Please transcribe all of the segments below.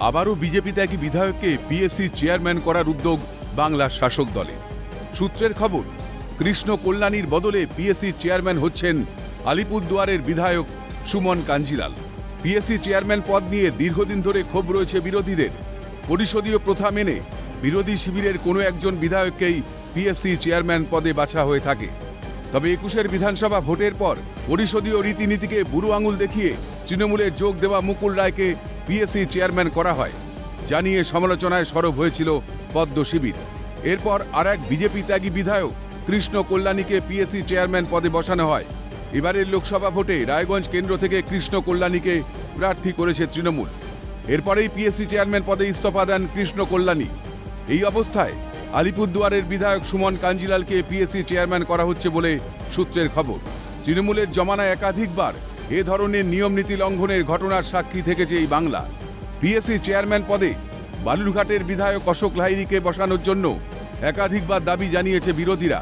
আবারও বিজেপি ত্যাগী বিধায়ককে PSC chairman করার উদ্যোগ বাংলার শাসক দলের। সূত্রের খবর, কৃষ্ণ কল্যাণীর বদলে পিএসসি চেয়ারম্যান হচ্ছেন আলিপুরদুয়ারের বিধায়ক সুমন কাঞ্জিলাল। পিএসসি চেয়ারম্যান পদ নিয়ে দীর্ঘদিন ধরে ক্ষোভ রয়েছে বিরোধীদের। পরিষদীয় প্রথা মেনে বিরোধী শিবিরের কোনো একজন বিধায়ককেই পিএসসি চেয়ারম্যান পদে বাছা হয়ে থাকে। তবে ২১-এর বিধানসভা ভোটের পর পরিষদীয় রীতিনীতিকে বুড়ো আঙুল দেখিয়ে তৃণমূলে যোগ দেওয়া মুকুল রায়কে পিএসসি চেয়ারম্যান করা হয়, যা নিয়ে সমালোচনায় সরব হয়েছিল পদ্ম শিবির। এরপর আর এক বিজেপি ত্যাগী বিধায়ক কৃষ্ণ কল্যাণীকে পিএসসি চেয়ারম্যান পদে বসানো হয়। এবারের লোকসভা ভোটে রায়গঞ্জ কেন্দ্র থেকে কৃষ্ণ কল্যাণীকে প্রার্থী করেছে তৃণমূল। এরপরেই পিএসসি চেয়ারম্যান পদে ইস্তফা দেন কৃষ্ণ কল্যাণী। এই অবস্থায় আলিপুরদুয়ারের বিধায়ক সুমন কাঞ্জিলালকে পিএসসি চেয়ারম্যান করা হচ্ছে বলে সূত্রের খবর। তৃণমূলের জমানায় একাধিকবার এ ধরনের নিয়ম নীতি লঙ্ঘনের ঘটনার সাক্ষী থেকেছে এই বাংলা। পিএসসি চেয়ারম্যান পদে বালুরঘাটের বিধায়ক অশোক লাহিড়ীকে বসানোর জন্য একাধিকবার দাবি জানিয়েছে বিরোধীরা।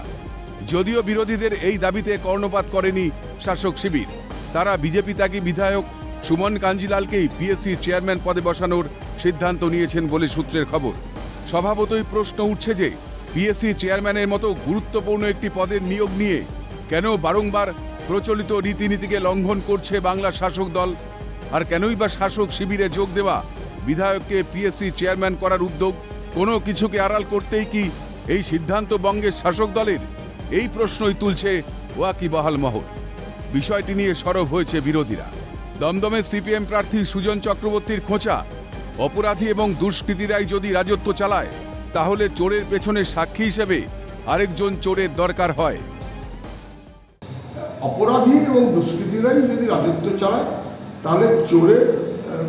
যদিও বিরোধীদের এই দাবিতে কর্ণপাত করেনি শাসক শিবির। তারা বিজেপি ত্যাগী বিধায়ক সুমন কাঞ্জিলালকেই পিএসসি চেয়ারম্যান পদে বসানোর সিদ্ধান্ত নিয়েছেন বলে সূত্রের খবর। স্বভাবতই প্রশ্ন উঠছে যে পিএসসি চেয়ারম্যানের মতো গুরুত্বপূর্ণ একটি পদের নিয়োগ নিয়ে কেন বারংবার প্রচলিত রীতিনীতিকে লঙ্ঘন করছে বাংলার শাসক দল? আর কেনই বা শাসক শিবিরে যোগ দেওয়া বিধায়ককে পিএসসি চেয়ারম্যান করার উদ্যোগ? কোনো কিছুকে আড়াল করতেই কি এই সিদ্ধান্ত বঙ্গের শাসক দলের? এই প্রশ্নই তুলছে ওয়াকিবহাল মহল। বিষয়টি নিয়ে সরব হয়েছে বিরোধীরা। দমদমে সিপিএম প্রার্থী সুজন চক্রবর্তীর খোঁচা, অপরাধী এবং দুষ্কৃতীরাই যদি রাজত্ব চালায় তাহলে চোরের পেছনে সাক্ষী হিসেবে আরেকজন চোরের দরকার হয়। অপরাধী এবং দুষ্কৃতীরাই যদি রাজত্ব চালায় তাহলে চোরের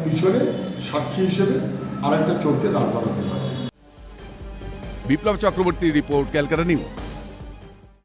পিছনে সাক্ষী হিসেবে আরেকটা চোরকে দাঁড় করাতে পারে। বিপ্লব চক্রবর্তীর রিপোর্ট, ক্যালকাটা নিউজ।